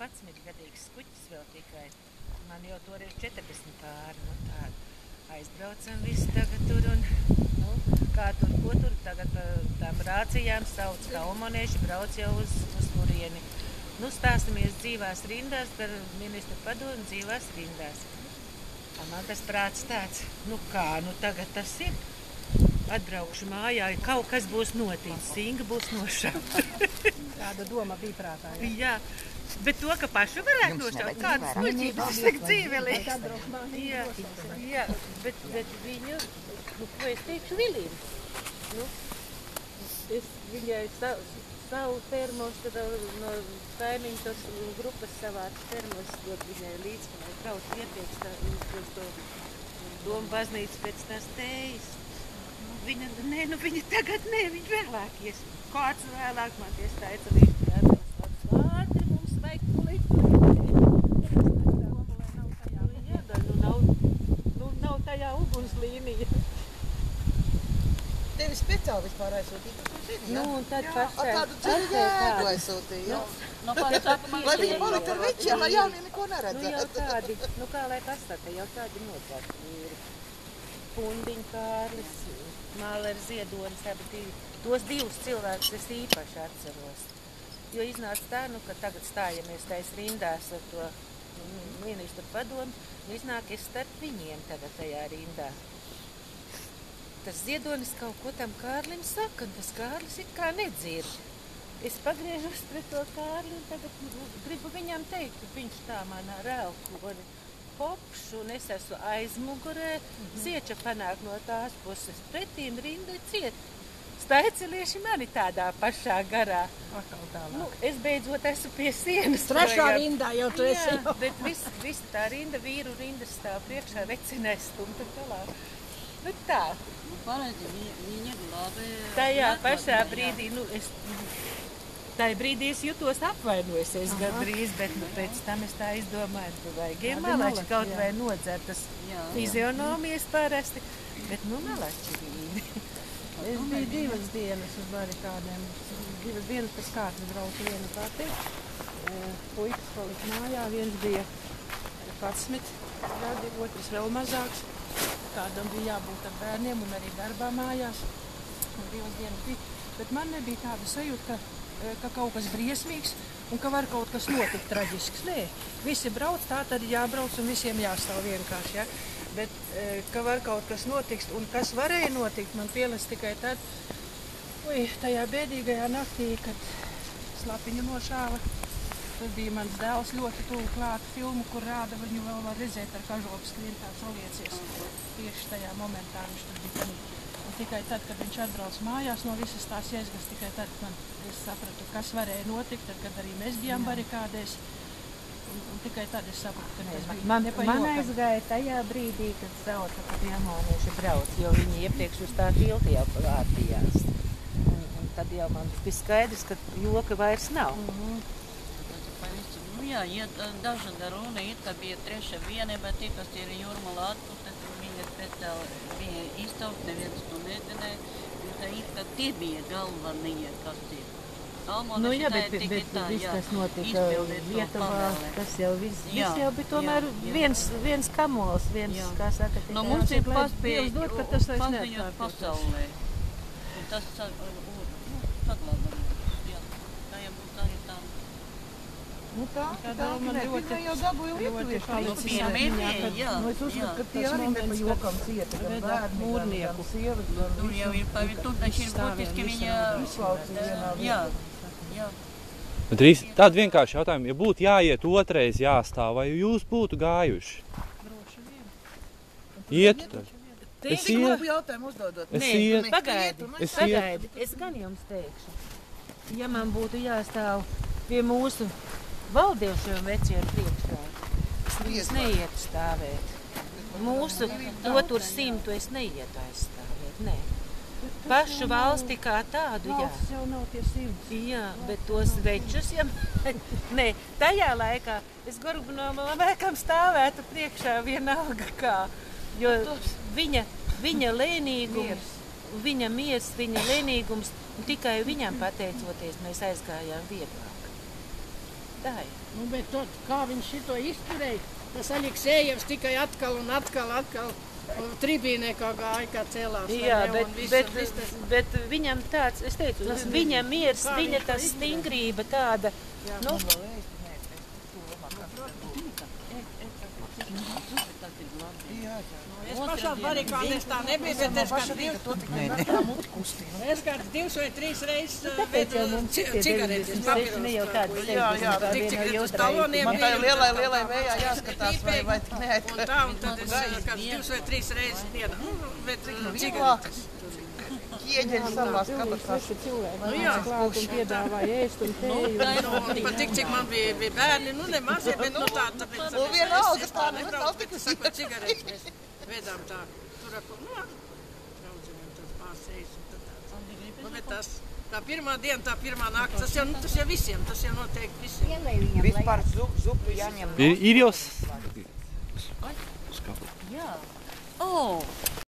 11-gadīgs skuķis vēl tikai. Man jau toreiz 40 pāri, nu tādu. Aizbraucam visi tagad tur un, nu, kā tur, ko tur tagad tām rācijām sauc, kā omonieši brauc jau uz turieni. Nu, stāstamies dzīvās rindās, par ministru padomu dzīvās rindās. Man tas prāts tāds, nu kā, nu tagad tas ir. Atbraukšu mājā, kaut kas būs noticis, Inga būs nošauta. Tāda doma bija prātā, jā? Jā, bet to, ka pašu varētu nošaut, kādas muļķības saka dzīvelīs. Jā, bet viņu, nu, ko es teikšu Vilim? Nu, es viņai savu termos, tad no kaimiņu tos grupas savāc termos, dot viņai līdz, ka brauc iepriekš uz to domu baznīcu pēc tās tējas. Viņa, viņa tagad nē, viņa vēlāk ies. Kāds vēlāk man ties teica, viņš jāatbilst ātri, mums vajag tulikt. Nav tajā ugunslīnija. Tevi speciāli vispār aizsūtīja, tu zini, jā? Nu, un tad pašai. Tādu dziļu jēgu aizsūtīja, jā? Lai viņi palika ar vičiem, lai jaunie neko neredzētu. Nu, jau tādi, nu kā lai pasaka, jau tādi nocēti vīri. Pundiņ Kārlis, Mālers Ziedonis, abi divi. Tos divus cilvēkus es īpaši atceros. Jo iznāca tā, nu, ka tagad stājamies tais rindās ar to ministru padomu, iznāk es starp viņiem tagad tajā rindā. Tas Ziedonis kaut ko tam Kārlim saka, un tas Kārlis it kā nedzird. Es pagriežos pret to Kārli un tagad gribu viņam teikt, ka viņš tā manā rēlkoni kopš, un es esmu aizmugurē, sieča panāk no tās puses pretīm, rinda ciet. Staicilieši mani tādā pašā garā. Nu, es beidzot esmu pie sienas. Trešā rindā jau tu esi. Jā, bet visa tā rinda, vīru rinda stāv priekšā, vecinēs stumta galā. Nu tā. Viņa glābē. Tajā pašā brīdī, nu, tajā brīdī es jutos apvainojusies gandrīz, bet nu, pēc tam es tā izdomāju, ka vajag malači kaut vai nodzertas fizionomijas parasti, bet nu malači vīni. Es biju 2 dienas uz barikādēm. 2 dienas pēc kārtas braucu viena pati. Puikas palika mājā, viens bija 11 gadi, otrs vēl mazāks. Kādam bija jābūt ar bērniem un arī darbā mājās. 2 dienas bija. Bet man nebija tāda sajūta, ka kaut kas briesmīgs un ka var kaut kas notikt traģisks. Nē, visi brauc, tā tad jābrauc un visiem jāstāv vienkārši. Ja? Bet ka var kaut kas notikt un kas varēja notikt, man pielas tikai tad, tajā bēdīgajā naktī, kad slapiņu nošāva. Tad bija mans dēls ļoti tuvu klāt filmu, kur rāda, viņu vēl var redzēt ar kažoku skrien tā saliecies. Tieši tajā momentā viņš tur bija panīt. Un tikai tad, kad viņš atbrauc mājās no visas tās iezgas, tikai tad es sapratu, kas varēja notikt, tad, kad arī mēs bijām barikādēs. Un tikai tad es sapratu, ka tas bija nepajokam. Man aizgāja tajā brīdī, kad sauca, kad jaunieši brauc, jo viņi iepriekš uz tā tilti jau vārtījās. Un tad jau man bija skaidrs, ka joka vairs nav. Nu jā, ja daža runa ir, ka bija 3. vienība, tie, kas ir Jūrmala atpūta, viņa speciāli bija iztaukt, neviens to nedinēja. Tā ir, ka tie bija galvenie, kas ir. Nu jā, bet viss, kas notika Lietuvā, tas jau viss jau bija tomēr viens kamols, kā saka, tikai mums ir paziņot pasaulē. Un tas paglādam. Tā jau būtu arī tā. Nu tā viņa jau dabūja lietuviešu. Jā. Nu es uzskatu, ka tie arī nepajokam cieta, gan bērni, gan sievas. Tur jau ir tur taču ir būtiski viņa izslaucīja vienā vietā. Bet tādu vienkārši jautājumu, ja būtu jāiet otrais jāstāv, vai jūs būtu gājuši? Droši vien. Ietu tad? Es ietu jautājumu uzdodot. Nē, pagaidi. Es gan jums teikšu. Ja man būtu jāstāv pie mūsu valdiešiem veciem priekšā, es neietu stāvēt. Mūsu to tur 100 es neietu aizstāvēt, nē. Pašu valsti kā tādu, jā. Valsts jau nav tie 100. Jā, bet tos večus, ja... Nē, tajā laikā es gribu no laikam stāvētu priekšā vienalga kā. Jo viņa lēnīgums, viņa miers, viņa lēnīgums, un tikai viņam pateicoties mēs aizgājām vieglāk. Tā ir. Nu, bet tot, kā viņš šito izturēja, tas Aleksējevs tikai atkal un atkal tribīnē kā gāja, kā cēlās. Jā, vai ne, bet viņam tāds, es teicu, viņa miers, viņa tā stingrība tāda, nu, Es pašā barikādēs tā nebija, bet es kāds 2 vai 3 reizes vedu cigaretes. Jā, tik cik uz taloniem man tā lielai vējā jāskatās, vai tik neaizpēc. Un tā, un tad es kāds 2 vai 3 reizes dienā vedu cigaretes. Ieģeļi savās kabatās. Nu jā, klāt un piedāvāja ēst un tēju. un pat tik cik man bija bērni, nu ne mazie, bet nu tā, tāpēc. Nu vienalga, tā nebrauc, bet es saku, cigaretes mēs vedām tā. Tur, nu, draudzenēm tas pārsējis un tad tāds. Nu, bet tas, tā pirmā diena, tā pirmā nakta, tas jau visiem, tas jau noteikti visiem. Vispār zupu jāņem. Ir jau... Jā. Oh!